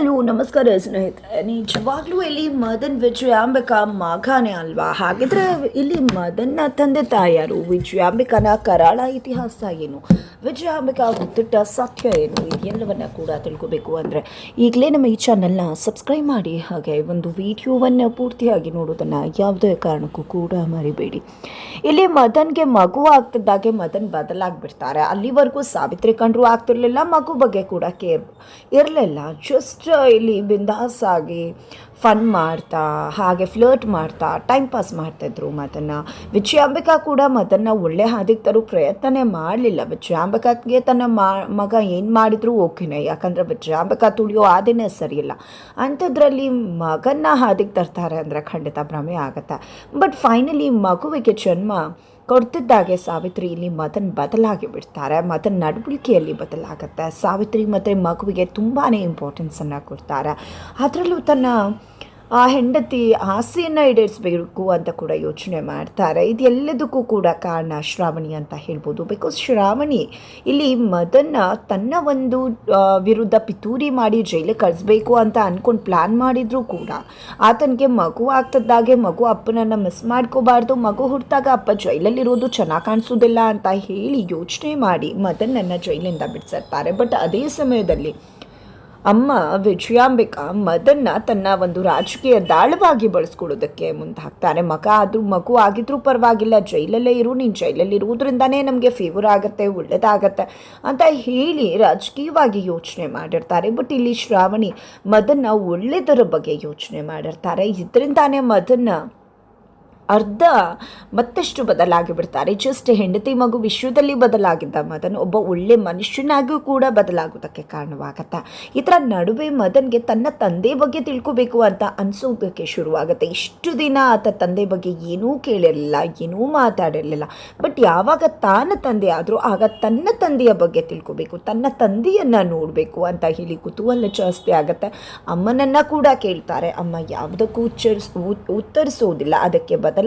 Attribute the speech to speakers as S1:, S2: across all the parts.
S1: Hello ನಮಸ್ಕಾರ ಸ್ನೇಹಿತರೆ. ನಿಜವಾಗ್ಲೂ ಇಲ್ಲಿ ಮದನ್ ವಿಜಯಾಂಬಿಕಾ ಮಗನೇ ಅಲ್ವಾ? ಹಾಗಿದ್ರೆ ಇಲ್ಲಿ ಮದನ್ನ ತಂದೆ ತಾಯಾರು, ವಿಜಯಾಂಬಿಕಾನ ಕರಾಳ ಇತಿಹಾಸ ಏನು, ವಿಜಯಾಂಬಿಕಾ ಹುಟ್ಟಿಟ್ಟ ಸತ್ಯ ಏನು, ಇದೆಲ್ಲವನ್ನ ಕೂಡ ತಿಳ್ಕೋಬೇಕು ಅಂದರೆ ಈಗಲೇ ನಮ್ಮ ಈ ಚಾನಲ್ನ ಸಬ್ಸ್ಕ್ರೈಬ್ ಮಾಡಿ, ಹಾಗೆ ಒಂದು ವಿಡಿಯೋವನ್ನು ಪೂರ್ತಿಯಾಗಿ ನೋಡೋದನ್ನು ಯಾವುದೇ ಕಾರಣಕ್ಕೂ ಕೂಡ ಮರಿಬೇಡಿ. ಇಲ್ಲಿ ಮದನ್ಗೆ ಮಗು ಆಗ್ತಿದ್ದಾಗೆ ಮದನ್ ಬದಲಾಗ್ಬಿಡ್ತಾರೆ. ಅಲ್ಲಿವರೆಗೂ ಸಾವಿತ್ರಿ ಕಂಡ್ರು ಆಗ್ತಿರ್ಲಿಲ್ಲ, ಮಗು ಬಗ್ಗೆ ಕೂಡ ಕೇರ್ ಇರಲಿಲ್ಲ. ಜಸ್ಟ್ ಇಲ್ಲಿ ಬಿಂದಾಸ್ ಆಗಿ ಫನ್ ಮಾಡ್ತಾ ಹಾಗೆ ಫ್ಲರ್ಟ್ ಮಾಡ್ತಾ ಟೈಮ್ ಪಾಸ್ ಮಾಡ್ತಾಯಿದ್ರು ಮದನ್ನ. ವಿಜಯಾಂಬಿಕಾ ಕೂಡ ಮದನ್ನ ಒಳ್ಳೆ ಹಾದಿಗೆ ತರೋ ಪ್ರಯತ್ನನೇ ಮಾಡಲಿಲ್ಲ. ವಿಜಯಾಂಬಿಕಾಗೆ ತನ್ನ ಮಗ ಏನು ಮಾಡಿದ್ರು ಓಕೆನೆ, ಯಾಕಂದರೆ ವಿಜಯಾಂಬಿಕಾ ತುಳಿಯೋ ಹಾದಿನೇ ಸರಿಯಿಲ್ಲ. ಅಂಥದ್ರಲ್ಲಿ ಮಗನ್ನ ಹಾದಿಗೆ ತರ್ತಾರೆ ಅಂದರೆ ಖಂಡಿತ ಭ್ರಮೆ ಆಗುತ್ತೆ. ಬಟ್ ಫೈನಲಿ ಮಗುವಿಗೆ ಜನ್ಮ ಕೊಡ್ತಿದ್ದಾಗೆ ಸಾವಿತ್ರಿ ಇಲ್ಲಿ ಮದನ್ ಬದಲಾಗಿ ಬಿಡ್ತಾರೆ. ಮದನ್ ನಡವಳಿಕೆಯಲ್ಲಿ ಬದಲಾಗುತ್ತೆ. ಸಾವಿತ್ರಿ ಮತ್ತು ಮಗುವಿಗೆ ತುಂಬಾ ಇಂಪಾರ್ಟೆನ್ಸನ್ನು ಕೊಡ್ತಾರೆ. ಅದರಲ್ಲೂ ತನ್ನ ಹೆಂಡತಿ ಆಸೆಯನ್ನು ಈಡೇರಿಸಬೇಕು ಅಂತ ಕೂಡ ಯೋಚನೆ ಮಾಡ್ತಾರೆ. ಇದೆಲ್ಲದಕ್ಕೂ ಕೂಡ ಕಾರಣ ಶ್ರಾವಣಿ ಅಂತ ಹೇಳ್ಬೋದು. ಬಿಕಾಸ್ ಶ್ರಾವಣಿ ಇಲ್ಲಿ ಮದನ್ನ ತನ್ನ ಒಂದು ವಿರುದ್ಧ ಪಿತೂರಿ ಮಾಡಿ ಜೈಲಿಗೆ ಕಳಿಸ್ಬೇಕು ಅಂತ ಅಂದ್ಕೊಂಡು ಪ್ಲ್ಯಾನ್ ಮಾಡಿದರೂ ಕೂಡ ಆತನಿಗೆ ಮಗು ಆಗ್ತದ್ದಾಗೆ ಮಗು ಅಪ್ಪನನ್ನು ಮಿಸ್ ಮಾಡ್ಕೋಬಾರ್ದು, ಮಗು ಹುಟ್ಟಿದಾಗ ಅಪ್ಪ ಜೈಲಲ್ಲಿರೋದು ಚೆನ್ನಾಗಿ ಕಾಣಿಸೋದಿಲ್ಲ ಅಂತ ಹೇಳಿ ಯೋಚನೆ ಮಾಡಿ ಮದನನ್ನು ಜೈಲಿಂದ ಬಿಡಿಸಿರ್ತಾರೆ. ಬಟ್ ಅದೇ ಸಮಯದಲ್ಲಿ ಅಮ್ಮ ವಿಜಯಾಂಬಿಕಾ ಮದನ್ನ ತನ್ನ ಒಂದು ರಾಜಕೀಯ ದಾಳವಾಗಿ ಬಳಸ್ಕೊಳ್ಳೋದಕ್ಕೆ ಮುಂದೆ ಹಾಕ್ತಾರೆ. ಮಗು ಆಗಿದ್ರೂ ಪರವಾಗಿಲ್ಲ, ಜೈಲಲ್ಲೇ ಇರು, ನೀನು ಜೈಲಲ್ಲಿ ಇರುವುದರಿಂದನೇ ನಮಗೆ ಫೇವರ್ ಆಗುತ್ತೆ, ಒಳ್ಳೆಯದಾಗತ್ತೆ ಅಂತ ಹೇಳಿ ರಾಜಕೀಯವಾಗಿ ಯೋಚನೆ ಮಾಡಿರ್ತಾರೆ. ಬಟ್ ಇಲ್ಲಿ ಶ್ರಾವಣಿ ಮದನ್ನ ಒಳ್ಳೆಯದರ ಬಗ್ಗೆ ಯೋಚನೆ ಮಾಡಿರ್ತಾರೆ. ಇದರಿಂದಾನೇ ಮದನ್ನ ಅರ್ಧ ಮತ್ತಷ್ಟು ಬದಲಾಗಿ ಬಿಡ್ತಾರೆ. ಜಸ್ಟ್ ಹೆಂಡತಿ ಮಗು ವಿಶ್ವದಲ್ಲಿ ಬದಲಾಗಿದ್ದ ಮದನ್ ಒಬ್ಬ ಒಳ್ಳೆ ಮನುಷ್ಯನಾಗೂ ಕೂಡ ಬದಲಾಗೋದಕ್ಕೆ ಕಾರಣವಾಗತ್ತೆ. ಇದರ ನಡುವೆ ಮದನ್ಗೆ ತನ್ನ ತಂದೆ ಬಗ್ಗೆ ತಿಳ್ಕೋಬೇಕು ಅಂತ ಅನಿಸೋದಕ್ಕೆ ಶುರುವಾಗುತ್ತೆ. ಇಷ್ಟು ದಿನ ಆತ ತಂದೆ ಬಗ್ಗೆ ಏನೂ ಕೇಳಿರಲಿಲ್ಲ, ಏನೂ ಮಾತಾಡಿರಲಿಲ್ಲ. ಬಟ್ ಯಾವಾಗ ತಾನ ತಂದೆ ಆದರೂ ಆಗ ತನ್ನ ತಂದೆಯ ಬಗ್ಗೆ ತಿಳ್ಕೋಬೇಕು, ತನ್ನ ತಂದೆಯನ್ನು ನೋಡಬೇಕು ಅಂತ ಹೇಳಿ ಕುತೂಹಲ ಜಾಸ್ತಿ ಆಗುತ್ತೆ. ಅಮ್ಮನನ್ನು ಕೂಡ ಕೇಳ್ತಾರೆ. ಅಮ್ಮ ಯಾವುದಕ್ಕೂ ಉತ್ತರಿಸೋದಿಲ್ಲ, ಅದಕ್ಕೆ ಬದಲಾಗಿ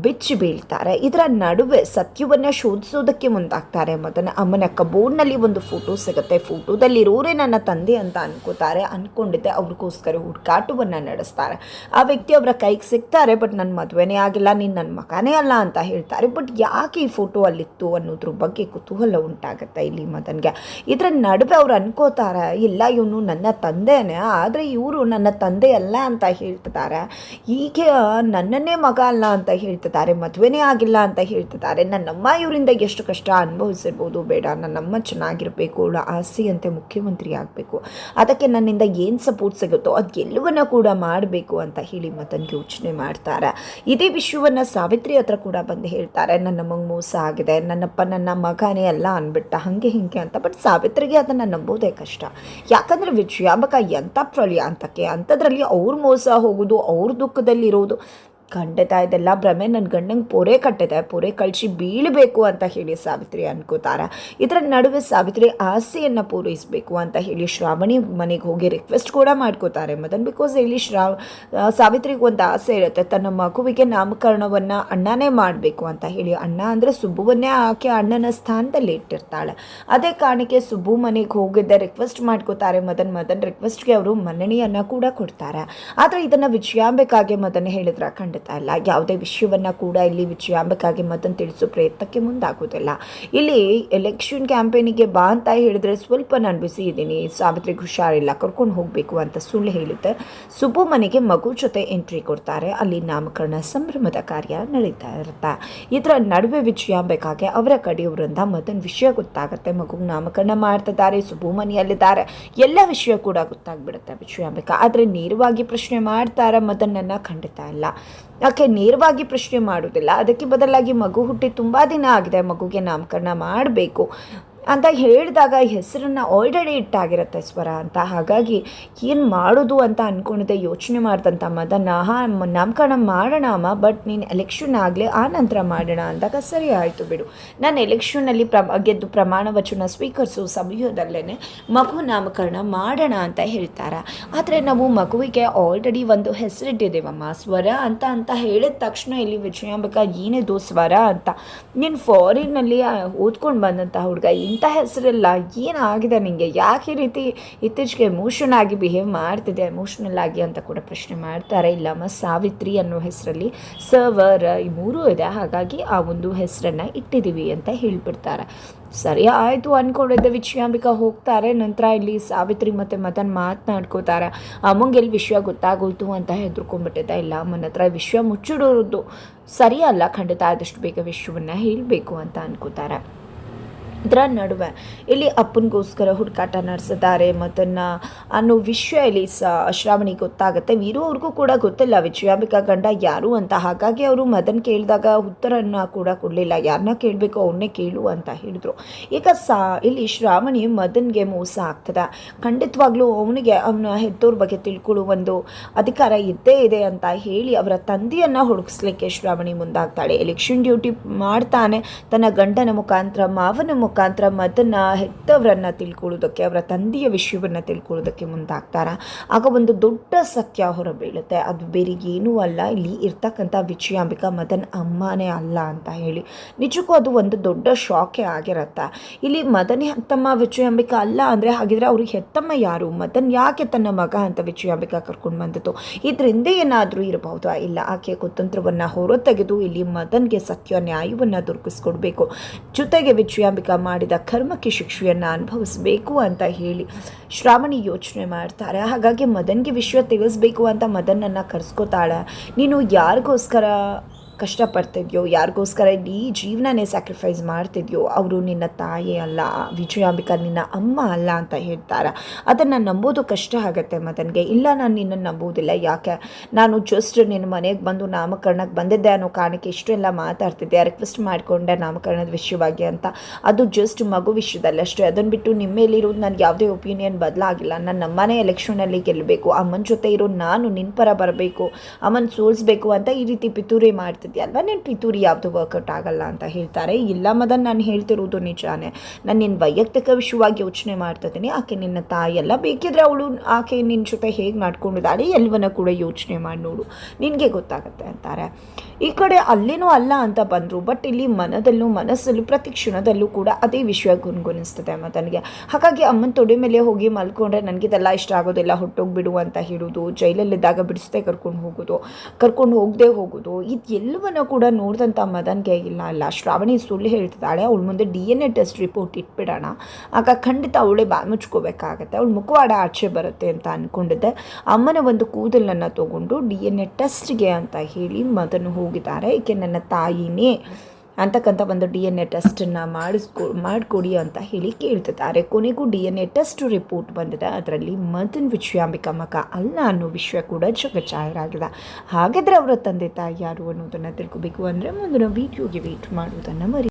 S1: ಬೆಚ್ಚಿ ಬೀಳ್ತಾರೆ. ಇದರ ನಡುವೆ ಸತ್ಯವನ್ನು ಶೋಧಿಸೋದಕ್ಕೆ ಮುಂದಾಗ್ತಾರೆ. ಮದನ ಅಮ್ಮನ ಕಬೋರ್ಡ್ನಲ್ಲಿ ಒಂದು ಫೋಟೋ ಸಿಗುತ್ತೆ. ಫೋಟೋದಲ್ಲಿರೋರೇ ನನ್ನ ತಂದೆ ಅಂತ ಅನ್ಕೋತಾರೆ. ಅಂದ್ಕೊಂಡಿದ್ದೆ ಅವ್ರಿಗೋಸ್ಕರ ಹುಡುಕಾಟವನ್ನು ನಡೆಸ್ತಾರೆ. ಆ ವ್ಯಕ್ತಿ ಅವರ ಕೈಗೆ ಸಿಗ್ತಾರೆ. ಬಟ್ ನನ್ನ ಮದುವೆನೇ ಆಗಿಲ್ಲ, ನೀನು ನನ್ನ ಮಗನೇ ಅಲ್ಲ ಅಂತ ಹೇಳ್ತಾರೆ. ಬಟ್ ಯಾಕೆ ಈ ಫೋಟೋ ಅಲ್ಲಿತ್ತು ಅನ್ನೋದ್ರ ಬಗ್ಗೆ ಕುತೂಹಲ ಉಂಟಾಗುತ್ತೆ ಇಲ್ಲಿ ಮದನ್ಗೆ. ಇದರ ನಡುವೆ ಅವ್ರು ಅನ್ಕೋತಾರೆ, ಇಲ್ಲ ಇವನು ನನ್ನ ತಂದೆನೇ, ಆದರೆ ಇವರು ನನ್ನ ತಂದೆ ಅಲ್ಲ ಅಂತ ಹೇಳ್ತಿದ್ದಾರೆ. ಹೀಗೆ ನನ್ನನ್ನೇ ಮಗ ಅಲ್ಲ ಅಂತ ಹೇಳ್ತಾರೆ, ಮದುವೆನೇ ಆಗಿಲ್ಲ ಅಂತ ಹೇಳ್ತಿದ್ದಾರೆ. ನನ್ನಮ್ಮ ಇವರಿಂದ ಎಷ್ಟು ಕಷ್ಟ ಅನುಭವಿಸಿರ್ಬೋದು, ಬೇಡ ನನ್ನಮ್ಮ ಚೆನ್ನಾಗಿರಬೇಕು, ಅವಳ ಆಸೆಯಂತೆ ಮುಖ್ಯಮಂತ್ರಿ ಆಗಬೇಕು, ಅದಕ್ಕೆ ನನ್ನಿಂದ ಏನು ಸಪೋರ್ಟ್ ಸಿಗುತ್ತೋ ಅದೆಲ್ಲವನ್ನ ಕೂಡ ಮಾಡಬೇಕು ಅಂತ ಹೇಳಿ ಮದನ್ ಯೋಚನೆ ಮಾಡ್ತಾರೆ. ಇದೇ ವಿಷಯವನ್ನು ಸಾವಿತ್ರಿ ಹತ್ರ ಕೂಡ ಬಂದು ಹೇಳ್ತಾರೆ. ನನ್ನ ಮೋಸ ಆಗಿದೆ, ನನ್ನಪ್ಪ ನನ್ನ ಮಗನೇ ಅಲ್ಲ ಅಂದ್ಬಿಟ್ಟ, ಹಾಗೆ ಹಿಂಗೆ ಅಂತ. ಬಟ್ ಸಾವಿತ್ರಿಗೆ ಅದನ್ನು ನಂಬೋದೇ ಕಷ್ಟ. ಯಾಕಂದರೆ ವಿಜಯಾಂಬಿಕಾ ಎಂಥ ಪ್ರಳಯ ಅಂತಕ್ಕೆ, ಅಂಥದ್ರಲ್ಲಿ ಅವ್ರ ಮೋಸ ಹೋಗೋದು, ಅವ್ರ ದುಃಖದಲ್ಲಿರೋದು ಖಂಡಿತ ಇದೆಲ್ಲ ಭ್ರಮೆ. ನನ್ನ ಗಂಡಂಗೆ ಪೊರೆ ಕಟ್ಟಿದೆ, ಪೊರೆ ಕಳಿಸಿ ಬೀಳಬೇಕು ಅಂತ ಹೇಳಿ ಸಾವಿತ್ರಿ ಅನ್ಕೋತಾರೆ. ಇದರ ನಡುವೆ ಸಾವಿತ್ರಿ ಆಸೆಯನ್ನು ಪೂರೈಸಬೇಕು ಅಂತ ಹೇಳಿ ಶ್ರಾವಣಿ ಮನೆಗೆ ಹೋಗಿ ರಿಕ್ವೆಸ್ಟ್ ಕೂಡ ಮಾಡ್ಕೋತಾರೆ ಮದನ್. ಬಿಕಾಸ್ ಇಲ್ಲಿ ಸಾವಿತ್ರಿಗೆ ಒಂದು ಆಸೆ ಇರುತ್ತೆ, ತನ್ನ ಮಗುವಿಗೆ ನಾಮಕರಣವನ್ನು ಅಣ್ಣನೇ ಮಾಡಬೇಕು ಅಂತ ಹೇಳಿ. ಅಣ್ಣ ಅಂದರೆ ಸುಬ್ಬುವನ್ನೇ ಆಕೆ ಅಣ್ಣನ ಸ್ಥಾನದಲ್ಲಿ ಇಟ್ಟಿರ್ತಾಳೆ. ಅದೇ ಕಾರಣಕ್ಕೆ ಸುಬ್ಬು ಮನೆಗೆ ಹೋಗಿದ್ದೆ ರಿಕ್ವೆಸ್ಟ್ ಮಾಡ್ಕೋತಾರೆ ಮದನ್ ರಿಕ್ವೆಸ್ಟ್ಗೆ ಅವರು ಮನ್ನಣೆಯನ್ನು ಕೂಡ ಕೊಡ್ತಾರೆ. ಆದರೆ ಇದನ್ನು ವಿಜಯಾಂಬಿಕಾಗೆ ಮದನ್ ಹೇಳಿದ್ರೆ ಖಂಡಿತ ಇಲ್ಲ, ಯಾವುದೇ ವಿಷಯವನ್ನು ಕೂಡ ಇಲ್ಲಿ ವಿಜಯಾಂಬಿಕಾಗೆ ಮದನ್ ತಿಳಿಸೋ ಪ್ರಯತ್ನಕ್ಕೆ ಮುಂದಾಗೋದಿಲ್ಲ. ಇಲ್ಲಿ ಎಲೆಕ್ಷನ್ ಕ್ಯಾಂಪೇನಿಗೆ ಬಾ ಅಂತ ಹೇಳಿದ್ರೆ ಸ್ವಲ್ಪ ನಾನು ಬಿಸಿ ಇದ್ದೀನಿ, ಸಾವಿತ್ರಿಗೆ ಹುಷಾರಿಲ್ಲ, ಕರ್ಕೊಂಡು ಹೋಗಬೇಕು ಅಂತ ಸುಳ್ಳು ಹೇಳುತ್ತೆ. ಸುಬ್ಬು ಮನೆಗೆ ಮಗು ಜೊತೆ ಎಂಟ್ರಿ ಕೊಡ್ತಾರೆ. ಅಲ್ಲಿ ನಾಮಕರಣ ಸಂಭ್ರಮದ ಕಾರ್ಯ ನಡೀತಾ ಇರುತ್ತೆ. ಇದರ ನಡುವೆ ವಿಜಯಾಂಬಿಕಾಗೆ ಅವರ ಕಡೆಯವರಿಂದ ಮದನ್ ವಿಷಯ ಗೊತ್ತಾಗುತ್ತೆ. ಮಗು ನಾಮಕರಣ ಮಾಡ್ತಿದ್ದಾರೆ, ಸುಬ್ಬು ಮನೆಯಲ್ಲಿದ್ದಾರೆ, ಎಲ್ಲ ವಿಷಯ ಕೂಡ ಗೊತ್ತಾಗ್ಬಿಡುತ್ತೆ ವಿಜಯಾಂಬಿಕಾ. ಆದರೆ ನೇರವಾಗಿ ಪ್ರಶ್ನೆ ಮಾಡ್ತಾರೆ ಮದನ್ನನ್ನು ಖಂಡಿತ ಇಲ್ಲ. ಯಾಕೆ ನೇರವಾಗಿ ಪ್ರಶ್ನೆ ಮಾಡೋದಿಲ್ಲ, ಅದಕ್ಕೆ ಬದಲಾಗಿ ಮಗು ಹುಟ್ಟಿ ತುಂಬ ದಿನ ಆಗಿದೆ, ಮಗುಗೆ ನಾಮಕರಣ ಮಾಡಬೇಕು ಅಂತ ಹೇಳಿದಾಗ ಹೆಸರನ್ನು ಆಲ್ರೆಡಿ ಇಟ್ಟಾಗಿರುತ್ತೆ ಸ್ವರ ಅಂತ. ಹಾಗಾಗಿ ಏನು ಮಾಡೋದು ಅಂತ ಅಂದ್ಕೊಂಡಿದ್ದೆ, ಯೋಚನೆ ಮಾಡ್ದಂಥ ಮದನ್ನ ನಾಮಕರಣ ಮಾಡೋಣ ಅಮ್ಮ, ಬಟ್ ನೀನು ಎಲೆಕ್ಷನ್ ಆಗಲಿ ಆ ನಂತರ ಮಾಡೋಣ ಅಂದಾಗ ಸರಿ ಆಯಿತು ಬಿಡು, ನಾನು ಎಲೆಕ್ಷನ್ನಲ್ಲಿ ಗೆದ್ದು ಪ್ರಮಾಣ ವಚನ ಸ್ವೀಕರಿಸೋ ಸಮಯದಲ್ಲೇ ಮಗು ನಾಮಕರಣ ಮಾಡೋಣ ಅಂತ ಹೇಳ್ತಾರೆ. ಆದರೆ ನಾವು ಮಗುವಿಗೆ ಆಲ್ರೆಡಿ ಒಂದು ಹೆಸರಿಟ್ಟಿದ್ದೇವಮ್ಮ ಸ್ವರ ಅಂತ ಹೇಳಿದ ತಕ್ಷಣ ಇಲ್ಲಿ ವಿಜಯಾಂಬಿಕಾ ಏನಿದು ಸ್ವರ ಅಂತ, ನೀನು ಫಾರಿನ್ನಲ್ಲಿ ಓದ್ಕೊಂಡು ಬಂದಂಥ ಹುಡುಗ ಇಂಥ ಹೆಸರೆಲ್ಲ ಏನಾಗಿದೆ ನಿನಗೆ, ಯಾಕೆ ಈ ರೀತಿ ಇತ್ತೀಚೆಗೆ ಎಮೋಷನ್ ಆಗಿ ಬಿಹೇವ್ ಮಾಡ್ತಿದೆ, ಎಮೋಷ್ನಲ್ ಆಗಿ ಅಂತ ಕೂಡ ಪ್ರಶ್ನೆ ಮಾಡ್ತಾರೆ. ಇಲ್ಲಮ್ಮ ಸಾವಿತ್ರಿ ಅನ್ನೋ ಹೆಸರಲ್ಲಿ ಸರ್ವರ್ ಈ ಮೂರೂ ಇದೆ, ಹಾಗಾಗಿ ಆ ಒಂದು ಹೆಸರನ್ನು ಇಟ್ಟಿದ್ದೀವಿ ಅಂತ ಹೇಳಿಬಿಡ್ತಾರೆ. ಸರಿ ಆಯಿತು ಅಂದ್ಕೊಂಡಿದ್ದೆ. ವಿಜಯಾಂಬಿಕಾ ಹೋಗ್ತಾರೆ. ನಂತರ ಇಲ್ಲಿ ಸಾವಿತ್ರಿ ಮತ್ತು ಮದನ್ ಮಾತನಾಡ್ಕೋತಾರೆ. ಅಮ್ಮಂಗೆ ಎಲ್ಲಿ ವಿಷಯ ಗೊತ್ತಾಗೋಯ್ತು ಅಂತ ಹೆದರ್ಕೊಂಡ್ಬಿಟ್ಟಿದ್ದೆ. ಇಲ್ಲ ಅಮ್ಮನ ಹತ್ರ ವಿಷಯ ಮುಚ್ಚಿಡೋದು ಸರಿಯಲ್ಲ, ಖಂಡಿತ ಆದಷ್ಟು ಬೇಗ ವಿಷಯವನ್ನು ಹೇಳಬೇಕು ಅಂತ ಅನ್ಕೋತಾರೆ. ಇದರ ನಡುವೆ ಇಲ್ಲಿ ಅಪ್ಪನಿಗೋಸ್ಕರ ಹುಡುಕಾಟ ನಡೆಸಿದ್ದಾರೆ ಮದನ್ನ ಅನ್ನೋ ವಿಷಯ ಇಲ್ಲಿ ಶ್ರಾವಣಿಗೆ ಗೊತ್ತಾಗುತ್ತೆ. ವೀರು ಅವ್ರಿಗೂ ಕೂಡ ಗೊತ್ತಿಲ್ಲ ವಿಜಯಾಂಬಿಕಾ ಗಂಡ ಯಾರು ಅಂತ. ಹಾಗಾಗಿ ಅವರು ಮದನ್ ಕೇಳಿದಾಗ ಉತ್ತರನ ಕೂಡ ಕೊಡಲಿಲ್ಲ. ಯಾರನ್ನ ಕೇಳಬೇಕು ಅವನ್ನೇ ಕೇಳು ಅಂತ ಹೇಳಿದ್ರು. ಈಗ ಇಲ್ಲಿ ಶ್ರಾವಣಿ ಮದನ್ಗೆ ಮೋಸ ಆಗ್ತದೆ. ಖಂಡಿತವಾಗ್ಲೂ ಅವನಿಗೆ ಅವನ ಹೆತ್ತೋರ ಬಗ್ಗೆ ತಿಳ್ಕೊಳ್ಳೋ ಒಂದು ಅಧಿಕಾರ ಇದ್ದೇ ಇದೆ ಅಂತ ಹೇಳಿ ಅವರ ತಂದೆಯನ್ನು ಹುಡುಕಿಸ್ಲಿಕ್ಕೆ ಶ್ರಾವಣಿ ಮುಂದಾಗ್ತಾಳೆ. ಎಲೆಕ್ಷನ್ ಡ್ಯೂಟಿ ಮಾಡ್ತಾನೆ. ತನ್ನ ಗಂಡನ ಮುಖಾಂತರ, ಮಾವನ ಮುಖಾಂತರ ಮದನ್ನ ಹೆತ್ತವರನ್ನ ತಿಳ್ಕೊಳ್ಳೋದಕ್ಕೆ, ಅವರ ತಂದೆಯ ವಿಷಯವನ್ನು ತಿಳ್ಕೊಳ್ಳೋದಕ್ಕೆ ಮುಂದಾಗ್ತಾರೆ. ಆಗ ಒಂದು ದೊಡ್ಡ ಸತ್ಯ ಹೊರಬೀಳುತ್ತೆ. ಅದು ಬೇರೆ ಏನೂ ಅಲ್ಲ, ಇಲ್ಲಿ ಇರ್ತಕ್ಕಂಥ ವಿಜಯಾಂಬಿಕಾ ಮದನ್ ಅಮ್ಮನೇ ಅಲ್ಲ ಅಂತ ಹೇಳಿ. ನಿಜಕ್ಕೂ ಅದು ಒಂದು ದೊಡ್ಡ ಶಾಕೇ ಆಗಿರುತ್ತೆ. ಇಲ್ಲಿ ಮದನೇ ಹೆತ್ತಮ್ಮ ವಿಜಯಾಂಬಿಕಾ ಅಲ್ಲ ಅಂದರೆ ಹಾಗಿದ್ರೆ ಅವ್ರಿಗೆ ಹೆತ್ತಮ್ಮ ಯಾರು? ಮದನ್ ಯಾಕೆ ತನ್ನ ಮಗ ಅಂತ ವಿಜಯಾಂಬಿಕಾ ಕರ್ಕೊಂಡು ಬಂದಿತ್ತು? ಇದರಿಂದ ಏನಾದರೂ ಇರಬಹುದಾ? ಇಲ್ಲ, ಆಕೆ ಕುತಂತ್ರವನ್ನು ಹೊರತೆಗೆದು ಇಲ್ಲಿ ಮದನ್ಗೆ ಸತ್ಯ ನ್ಯಾಯವನ್ನು ದೊರಕಿಸ್ಕೊಡ್ಬೇಕು, ಜೊತೆಗೆ ವಿಜಯಾಂಬಿಕಾ ಮಾಡಿದ ಕರ್ಮಕ್ಕೆ ಶಿಕ್ಷೆಯನ್ನು ಅನುಭವಿಸಬೇಕು ಅಂತ ಹೇಳಿ ಶ್ರಾವಣಿ ಯೋಚನೆ ಮಾಡ್ತಾರೆ. ಹಾಗಾಗಿ ಮದನ್ಗೆ ವಿಷಯ ತಿಳಿಸ್ಬೇಕು ಅಂತ ಮದನನ್ನು ಕರೆಸ್ಕೋತಾಳೆ. ನೀನು ಯಾರಿಗೋಸ್ಕರ ಕಷ್ಟಪಡ್ತಿದ್ಯೋ, ಯಾರಿಗೋಸ್ಕರ ಇಡೀ ಜೀವನನೇ ಸ್ಯಾಕ್ರಿಫೈಸ್ ಮಾಡ್ತಿದ್ಯೋ ಅವರು ನಿನ್ನ ತಾಯಿ ಅಲ್ಲ, ವಿಜಯಾಂಬಿಕಾ ನಿನ್ನ ಅಮ್ಮ ಅಲ್ಲ ಅಂತ ಹೇಳ್ತಾರೆ. ಅದನ್ನು ನಂಬೋದು ಕಷ್ಟ ಆಗುತ್ತೆ ಮದನ್ಗೆ. ಇಲ್ಲ, ನಾನು ನಿನ್ನನ್ನು ನಂಬೋದಿಲ್ಲ. ಯಾಕೆ? ನಾನು ಜಸ್ಟ್ ನಿನ್ನ ಮನೆಗೆ ಬಂದು ನಾಮಕರಣಕ್ಕೆ ಬಂದಿದ್ದೆ ಅನ್ನೋ ಕಾರಣಕ್ಕೆ ಇಷ್ಟೆಲ್ಲ ಮಾತಾಡ್ತಿದ್ದೆ, ರಿಕ್ವೆಸ್ಟ್ ಮಾಡಿಕೊಂಡೆ ನಾಮಕರಣದ ವಿಷಯವಾಗಿ ಅಂತ. ಅದು ಜಸ್ಟ್ ಮಗು ವಿಷಯದಲ್ಲಿ ಅಷ್ಟೇ. ಅದನ್ನು ಬಿಟ್ಟು ನಿಮ್ಮ ಮೇಲಿರೋದು ನನಗೆ ಯಾವುದೇ ಒಪಿನಿಯನ್ ಬದಲಾಗಿಲ್ಲ. ನಾನು ನಮ್ಮನೆ ಎಲೆಕ್ಷನಲ್ಲಿ ಗೆಲ್ಲಬೇಕು, ಅಮ್ಮನ ಜೊತೆ ಇರೋ ನಾನು ನಿನ್ನ ಪರ ಬರಬೇಕು, ಅಮ್ಮನ ಸೋಲಿಸ್ಬೇಕು ಅಂತ ಈ ರೀತಿ ಪಿತೂರಿ ಮಾಡ್ತಿದ್ದೆ ಅಲ್ವಾ? ನೀನು ಪಿತೂರಿ ಯಾವುದು ವರ್ಕೌಟ್ ಆಗಲ್ಲ ಅಂತ ಹೇಳ್ತಾರೆ. ಇಲ್ಲ ಮದನ್, ನಾನು ಹೇಳ್ತಿರೋದು ನಿಜಾನೇ. ನಾನು ನಿನ್ನ ವೈಯಕ್ತಿಕ ವಿಷಯವಾಗಿ ಯೋಚನೆ ಮಾಡ್ತಿದ್ದೀನಿ. ಆಕೆ ನಿನ್ನ ತಾಯಿಯಲ್ಲ, ಬೇಕಿದ್ರೆ ಅವಳು ಆಕೆ ನಿನ್ನ ಜೊತೆ ಹೇಗೆ ನಡ್ಕೊಂಡಿದ್ದಾಳೆ ಎಲ್ಲವನ್ನ ಕೂಡ ಯೋಚನೆ ಮಾಡಿ ನೋಡು, ನಿನಗೆ ಗೊತ್ತಾಗುತ್ತೆ ಅಂತಾರೆ. ಈ ಕಡೆ ಅಲ್ಲೇನೂ ಅಲ್ಲ ಅಂತ ಬಂದರು, ಬಟ್ ಇಲ್ಲಿ ಮನಸ್ಸಲ್ಲೂ ಪ್ರತಿ ಕ್ಷಣದಲ್ಲೂ ಕೂಡ ಅದೇ ವಿಷಯ ಗುನ್ಗುನಿಸ್ತದೆ ಮದನ್ಗೆ. ಹಾಗಾಗಿ ಅಮ್ಮನ ತೊಡೆ ಮೇಲೆ ಹೋಗಿ ಮಲ್ಕೊಂಡ್ರೆ ನನಗಿದೆಲ್ಲ ಇಷ್ಟ ಆಗೋದಿಲ್ಲ, ಹೊಟ್ಟೋಗ್ಬಿಡು ಅಂತ ಹೇಳೋದು, ಜೈಲಲ್ಲಿದ್ದಾಗ ಬಿಡಿಸ್ದೆ ಕರ್ಕೊಂಡು ಹೋಗದೆ ಹೋಗೋದು, ಇದು ಎಲ್ಲವನ್ನ ಕೂಡ ನೋಡಿದಂಥ ಮದನ್ಗೆ ಇಲ್ಲ ಶ್ರಾವಣಿ ಸುಳ್ಳು ಹೇಳ್ತಿದ್ದಾಳೆ, ಅವಳ ಮುಂದೆ DNA ಟೆಸ್ಟ್ ರಿಪೋರ್ಟ್ ಇಟ್ಬಿಡೋಣ, ಆಗ ಖಂಡಿತ ಅವಳೇ ಮುಚ್ಕೋಬೇಕಾಗತ್ತೆ, ಅವಳ ಮುಖವಾಡ ಆಚೆ ಬರುತ್ತೆ ಅಂತ ಅಂದ್ಕೊಂಡಿದ್ದೆ. ಅಮ್ಮನ ಒಂದು ಕೂದಲನ್ನು ತೊಗೊಂಡು DNA ಟೆಸ್ಟ್ಗೆ ಅಂತ ಹೇಳಿ ಮದನ್ ಹೋಗಿದ್ದಾರೆ. ಏಕೆ ನನ್ನ ತಾಯಿನೇ ಅಂತಕ್ಕಂಥ ಒಂದು DNA ಟೆಸ್ಟನ್ನು ಮಾಡಿಕೊಡಿ ಅಂತ ಹೇಳಿ ಕೇಳ್ತಿದ್ದಾರೆ. ಕೊನೆಗೂ DNA ಟೆಸ್ಟ್ ರಿಪೋರ್ಟ್ ಬಂದಿದೆ. ಅದರಲ್ಲಿ ಮದನ್ ವಿಜಯಾಂಬಿಕಾ ಮಗ ಅಲ್ಲ ಅನ್ನೋ ವಿಷಯ ಕೂಡ ಜಗಜ್ಜಾಹೀರಾಗಿದೆ. ಹಾಗಾದರೆ ಅವರ ತಂದೆ ತಾಯಿ ಯಾರು ಅನ್ನೋದನ್ನು ತಿಳ್ಕೋಬೇಕು ಅಂದರೆ ಮುಂದಿನ ವಿಡಿಯೋಗೆ ವೇಟ್ ಮಾಡುವುದನ್ನು ಮರಿ.